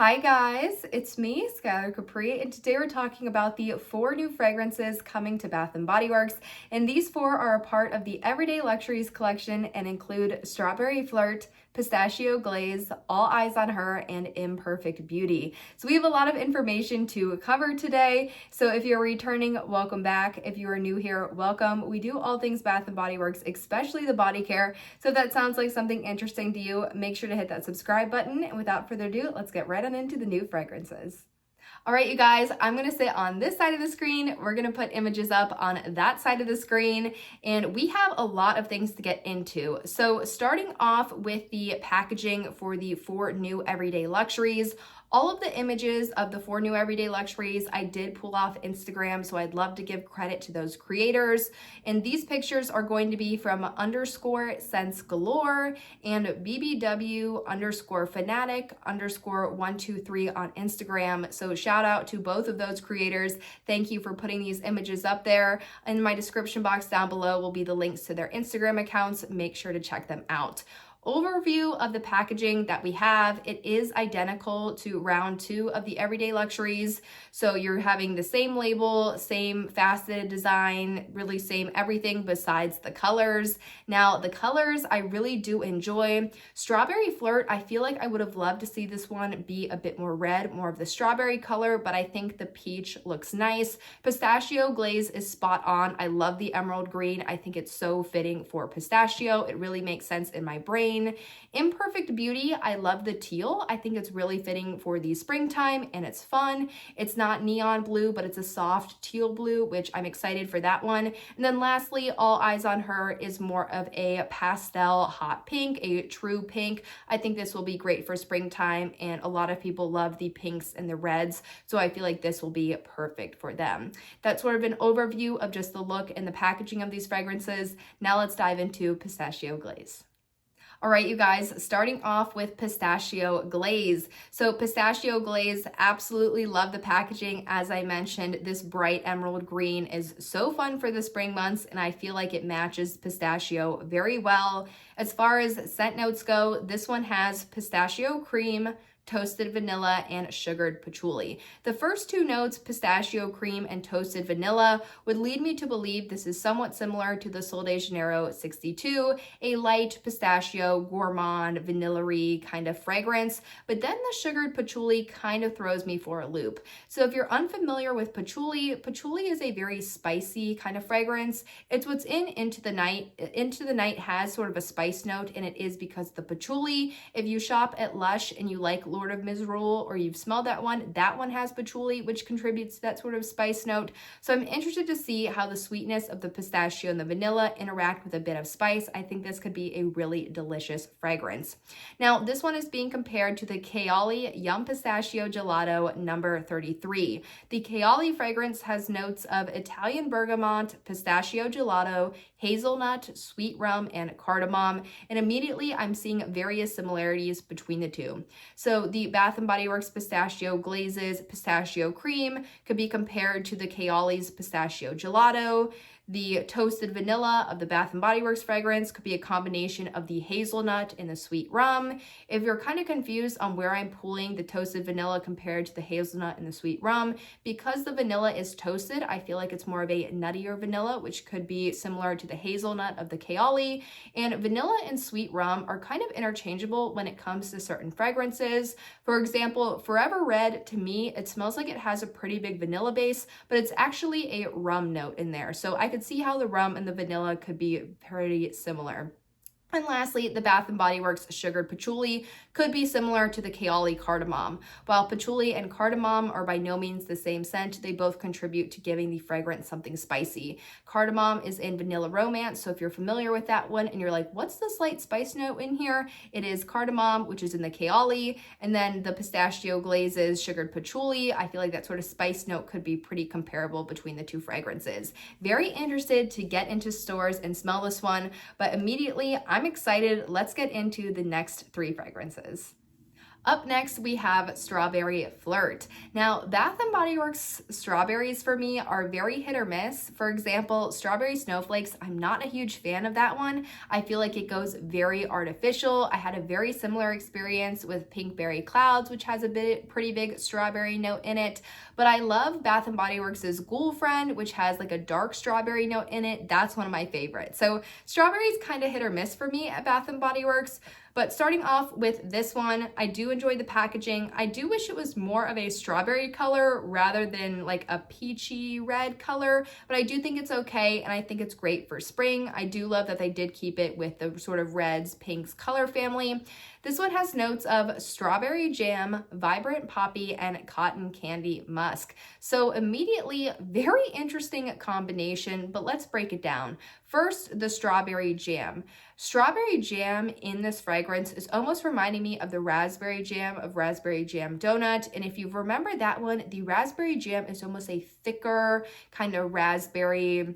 Hi guys, it's me, Skylar Capri, and today we're talking about the 4 new fragrances coming to Bath & Body Works, and these 4 are a part of the Everyday Luxuries collection and include Strawberry Flirt, Pistachio Glaze, All Eyes on Her, and Imperfect Beauty. So we have a lot of information to cover today, so if you're returning, welcome back. If you are new here, welcome. We do all things Bath & Body Works, especially the body care, so if that sounds like something interesting to you, make sure to hit that subscribe button, and without further ado, let's get right on into the new fragrances. All right, you guys, I'm gonna sit on this side of the screen. We're gonna put images up on that side of the screen, and we have a lot of things to get into. So starting off with the packaging for the 4 new Everyday Luxuries, all of the images of the 4 new Everyday Luxuries I did pull off Instagram, so I'd love to give credit to those creators. And these pictures are going to be from _Sense Galore and BBW_fanatic_123 on Instagram. So shout out to both of those creators. Thank you for putting these images up there. In my description box down below will be the links to their Instagram accounts. Make sure to check them out. Overview of the packaging that we have, it is identical to round 2 of the Everyday Luxuries. So you're having the same label, same faceted design, really same everything besides the colors. Now the colors I really do enjoy. Strawberry Flirt, I feel like I would have loved to see this one be a bit more red, more of the strawberry color, but I think the peach looks nice. Pistachio Glaze is spot on. I love the emerald green. I think it's so fitting for pistachio. It really makes sense in my brain. Imperfect Beauty, I love the teal. I think it's really fitting for the springtime and it's fun. It's not neon blue, but it's a soft teal blue, which I'm excited for that one. And then lastly, All Eyes on Her is more of a pastel hot pink, a true pink. I think this will be great for springtime, and a lot of people love the pinks and the reds, so I feel like this will be perfect for them. That's sort of an overview of just the look and the packaging of these fragrances. Now let's dive into Pistachio Glaze. All right, you guys, starting off with Pistachio Glaze. So Pistachio Glaze, absolutely love the packaging. As I mentioned, this bright emerald green is so fun for the spring months, and I feel like it matches pistachio very well. As far as scent notes go, this one has pistachio cream, toasted vanilla, and sugared patchouli. The first 2 notes, pistachio cream and toasted vanilla, would lead me to believe this is somewhat similar to the Sol de Janeiro 62, a light pistachio, gourmand, vanilla-y kind of fragrance, but then the sugared patchouli kind of throws me for a loop. So if you're unfamiliar with patchouli, patchouli is a very spicy kind of fragrance. It's what's in Into the Night. Into the Night has sort of a spice note, and it is because the patchouli. If you shop at Lush and you like Lord of Misrule, or you've smelled that one has patchouli, which contributes to that sort of spice note. So I'm interested to see how the sweetness of the pistachio and the vanilla interact with a bit of spice. I think this could be a really delicious fragrance. Now, this one is being compared to the Kayali Yum Pistachio Gelato number 33. The Kayali fragrance has notes of Italian bergamot, pistachio gelato, hazelnut, sweet rum, and cardamom, and immediately I'm seeing various similarities between the two. So the Bath & Body Works Pistachio Glazes pistachio cream could be compared to the Kayali's pistachio gelato. The toasted vanilla of the Bath & Body Works fragrance could be a combination of the hazelnut and the sweet rum. If you're kind of confused on where I'm pulling the toasted vanilla compared to the hazelnut and the sweet rum, because the vanilla is toasted, I feel like it's more of a nuttier vanilla, which could be similar to the hazelnut of the Kayali. And vanilla and sweet rum are kind of interchangeable when it comes to certain fragrances. For example, Forever Red, to me, it smells like it has a pretty big vanilla base, but it's actually a rum note in there. So I could see how the rum and the vanilla could be pretty similar. And lastly, the Bath & Body Works sugared patchouli could be similar to the Kayali cardamom. While patchouli and cardamom are by no means the same scent, they both contribute to giving the fragrance something spicy. Cardamom is in Vanilla Romance, so if you're familiar with that one and you're like, what's the slight spice note in here? It is cardamom, which is in the Kayali, and then the Pistachio Glazes sugared patchouli. I feel like that sort of spice note could be pretty comparable between the 2 fragrances. Very interested to get into stores and smell this one, but immediately I'm excited. Let's get into the next 3 fragrances. Up next, we have Strawberry Flirt. Now, Bath & Body Works strawberries for me are very hit or miss. For example, Strawberry Snowflakes, I'm not a huge fan of that one. I feel like it goes very artificial. I had a very similar experience with Pinkberry Clouds, which has a pretty big strawberry note in it. But I love Bath & Body Works' Ghoul Friend, which has like a dark strawberry note in it. That's one of my favorites. So strawberries kind of hit or miss for me at Bath & Body Works. But starting off with this one, I do enjoy the packaging. I do wish it was more of a strawberry color rather than like a peachy red color, but I do think it's okay, and I think it's great for spring. I do love that they did keep it with the sort of reds, pinks color family. This one has notes of strawberry jam, vibrant poppy, and cotton candy musk. So immediately, very interesting combination, but let's break it down. First, the strawberry jam. Strawberry jam in this fragrance is almost reminding me of the raspberry jam of Raspberry Jam Donut. And if you remember that one, the raspberry jam is almost a thicker kind of raspberry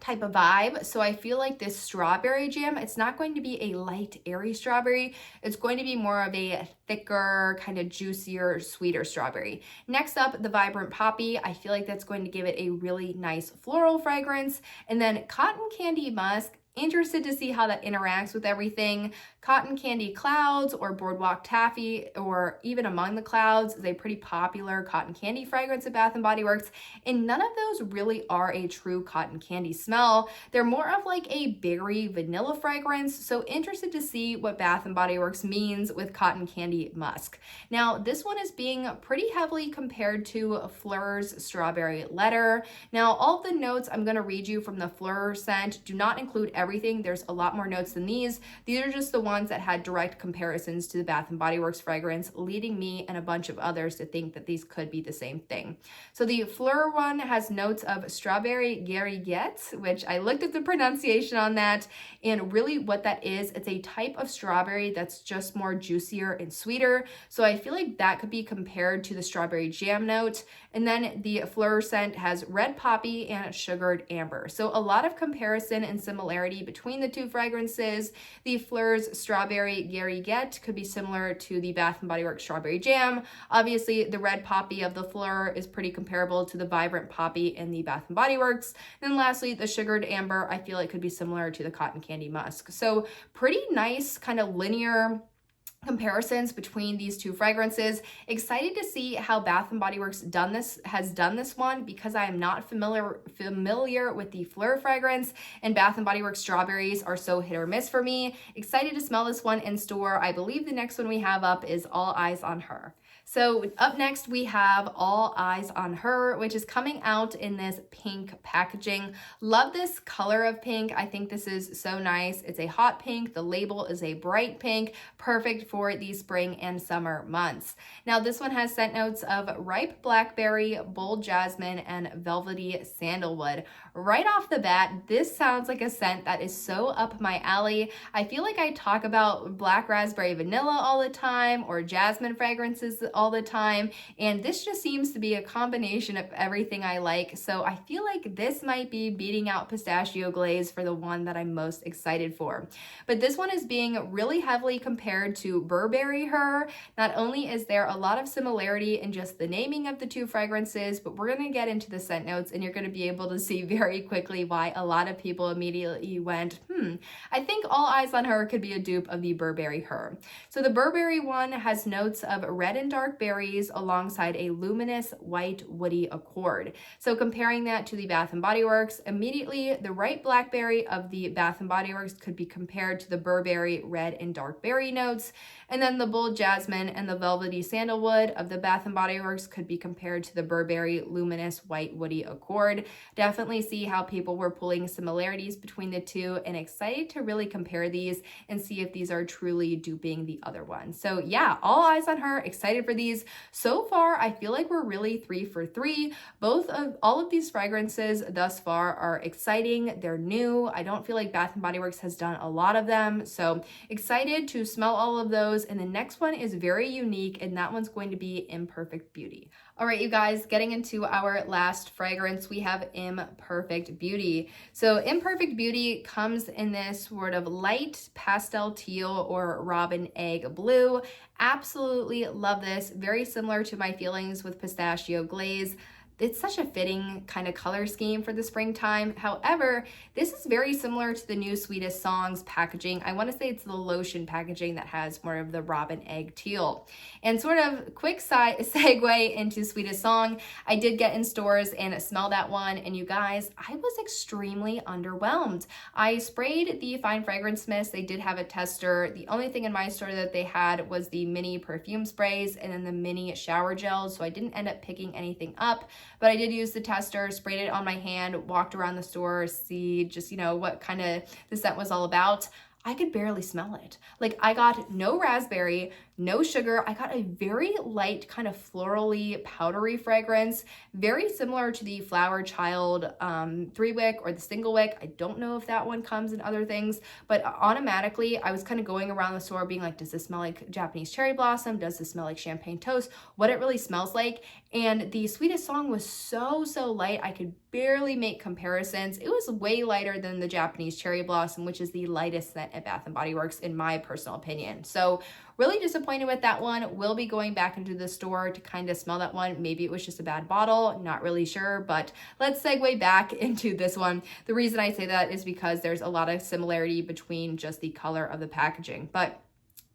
type of vibe. So I feel like this strawberry jam, it's not going to be a light, airy strawberry. It's going to be more of a thicker, kind of juicier, sweeter strawberry. Next up, the vibrant poppy. I feel like that's going to give it a really nice floral fragrance. And then cotton candy musk. Interested to see how that interacts with everything. Cotton Candy Clouds or Boardwalk Taffy or even Among the Clouds is a pretty popular cotton candy fragrance at Bath & Body Works, and none of those really are a true cotton candy smell. They're more of like a berry vanilla fragrance, so interested to see what Bath & Body Works means with cotton candy musk. Now, this one is being pretty heavily compared to Flirt Strawberry Letter. Now, all of the notes I'm going to read you from the Flirt scent do not include everything. There's a lot more notes than these. These are just the ones that had direct comparisons to the Bath & Body Works fragrance, leading me and a bunch of others to think that these could be the same thing. So the Flirt one has notes of strawberry gariguette, which I looked at the pronunciation on that, and really what that is, it's a type of strawberry that's just more juicier and sweeter. So I feel like that could be compared to the strawberry jam note. And then the Flirt scent has red poppy and sugared amber. So a lot of comparison and similarity between the two fragrances. The Flirt's strawberry gariguette could be similar to the Bath & Body Works strawberry jam. Obviously, the red poppy of the Flirt is pretty comparable to the vibrant poppy in the Bath & Body Works. Then lastly, the sugared amber, I feel like could be similar to the cotton candy musk. So pretty nice kind of linear comparisons between these two fragrances. Excited to see how Bath & Body Works has done this one, because I am not familiar with the Flirt fragrance, and Bath & Body Works strawberries are so hit or miss for me. Excited to smell this one in store. I believe the next one we have up is All Eyes on Her. So up next, we have All Eyes on Her, which is coming out in this pink packaging. Love this color of pink. I think this is so nice. It's a hot pink. The label is a bright pink, perfect for the spring and summer months. Now, this one has scent notes of ripe blackberry, bold jasmine, and velvety sandalwood. Right off the bat, this sounds like a scent that is so up my alley. I feel like I talk about black raspberry vanilla all the time, or jasmine fragrances all the time, and this just seems to be a combination of everything I like. So I feel like this might be beating out Pistachio Glaze for the one that I'm most excited for. But this one is being really heavily compared to Burberry Her. Not only is there a lot of similarity in just the naming of the two fragrances, but we're going to get into the scent notes, and you're going to be able to see very quickly why a lot of people immediately went, I think All Eyes on Her could be a dupe of the Burberry Her. So the Burberry one has notes of red and dark berries alongside a luminous white woody accord. So comparing that to the Bath & Body Works, immediately the ripe blackberry of the Bath & Body Works could be compared to the Burberry red and dark berry notes, and then the bold jasmine and the velvety sandalwood of the Bath & Body Works could be compared to the Burberry luminous white woody accord. Definitely see how people were pulling similarities between the two, and excited to really compare these and see if these are truly duping the other one. So yeah, All Eyes on Her, excited for these. So far, I feel like we're really 3 for 3. All of these fragrances thus far are exciting. They're new. I don't feel like Bath & Body Works has done a lot of them. So excited to smell all of those. And the next one is very unique, and that one's going to be Imperfect Beauty. All right, you guys, getting into our last fragrance, we have Imperfect Beauty. So Imperfect Beauty comes in this sort of light pastel teal or robin egg blue. Absolutely love this. Very similar to my feelings with Pistachio Glaze. It's such a fitting kind of color scheme for the springtime. However, this is very similar to the new Sweetest Songs packaging. I want to say it's the lotion packaging that has more of the robin egg teal. And sort of quick segue into Sweetest Song, I did get in stores and smell that one, and you guys, I was extremely underwhelmed. I sprayed the Fine Fragrance Mist. They did have a tester. The only thing in my store that they had was the mini perfume sprays and then the mini shower gels, so I didn't end up picking anything up. But I did use the tester, sprayed it on my hand, walked around the store, see just, what kind of the scent was all about. I could barely smell it. Like, I got no raspberry, no sugar. I got a very light kind of florally powdery fragrance, very similar to the Flower Child 3-wick or the single wick. I don't know if that one comes in other things, but automatically I was kind of going around the store being like, does this smell like Japanese cherry blossom? Does this smell like champagne toast? What it really smells like. And the Sweetest Song was so light, I could barely make comparisons. It was way lighter than the Japanese cherry blossom, which is the lightest scent at Bath & Body Works in my personal opinion. So really disappointed with that one. Will be going back into the store to kind of smell that one. Maybe it was just a bad bottle, not really sure, but let's segue back into this one. The reason I say that is because there's a lot of similarity between just the color of the packaging. But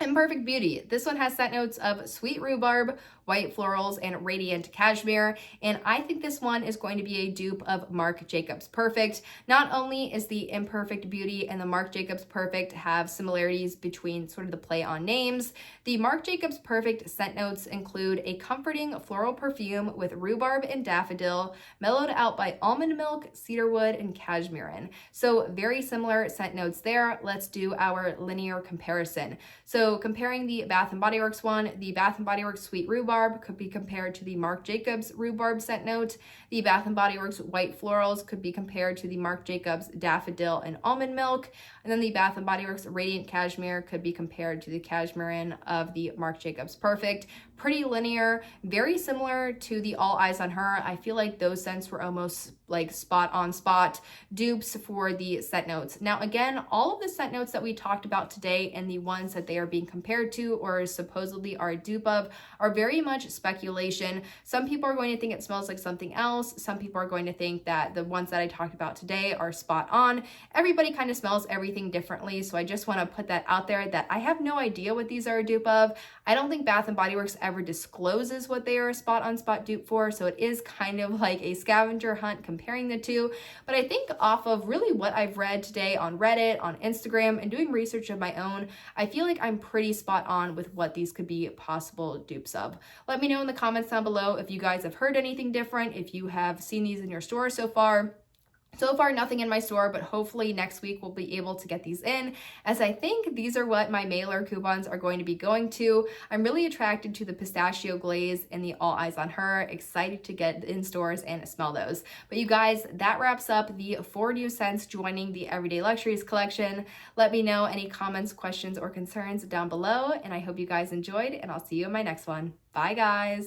Imperfect Beauty. This one has scent notes of sweet rhubarb, white florals, and radiant cashmere. And I think this one is going to be a dupe of Marc Jacobs Perfect. Not only is the Imperfect Beauty and the Marc Jacobs Perfect have similarities between sort of the play on names, the Marc Jacobs Perfect scent notes include a comforting floral perfume with rhubarb and daffodil, mellowed out by almond milk, cedarwood, and cashmere. So very similar scent notes there. Let's do our linear comparison. So comparing the Bath & Body Works one, the Bath & Body Works Sweet Rhubarb could be compared to the Marc Jacobs Rhubarb scent note. The Bath & Body Works White Florals could be compared to the Marc Jacobs Daffodil and Almond Milk. And then the Bath & Body Works Radiant Cashmere could be compared to the Cashmere of the Marc Jacobs Perfect. Pretty linear, very similar to the All Eyes on Her. I feel like those scents were almost like spot on spot dupes for the scent notes. Now, again, all of the scent notes that we talked about today and the ones that they are being compared to or supposedly are a dupe of are very much speculation. Some people are going to think it smells like something else. Some people are going to think that the ones that I talked about today are spot on. Everybody kind of smells everything differently. So I just want to put that out there that I have no idea what these are a dupe of. I don't think Bath & Body Works ever discloses what they are a spot on spot dupe for. So it is kind of like a scavenger hunt comparing the two. But I think off of really what I've read today on Reddit, on Instagram, and doing research of my own, I feel like I'm pretty spot on with what these could be possible dupes of. Let me know in the comments down below if you guys have heard anything different, if you have seen these in your store so far. So far, nothing in my store, but hopefully next week we'll be able to get these in, as I think these are what my mailer coupons are going to be going to. I'm really attracted to the Pistachio Glaze and the All Eyes on Her. Excited to get in stores and smell those. But you guys, that wraps up the 4 new scents joining the Everyday Luxuries collection. Let me know any comments, questions, or concerns down below, and I hope you guys enjoyed, and I'll see you in my next one. Bye, guys.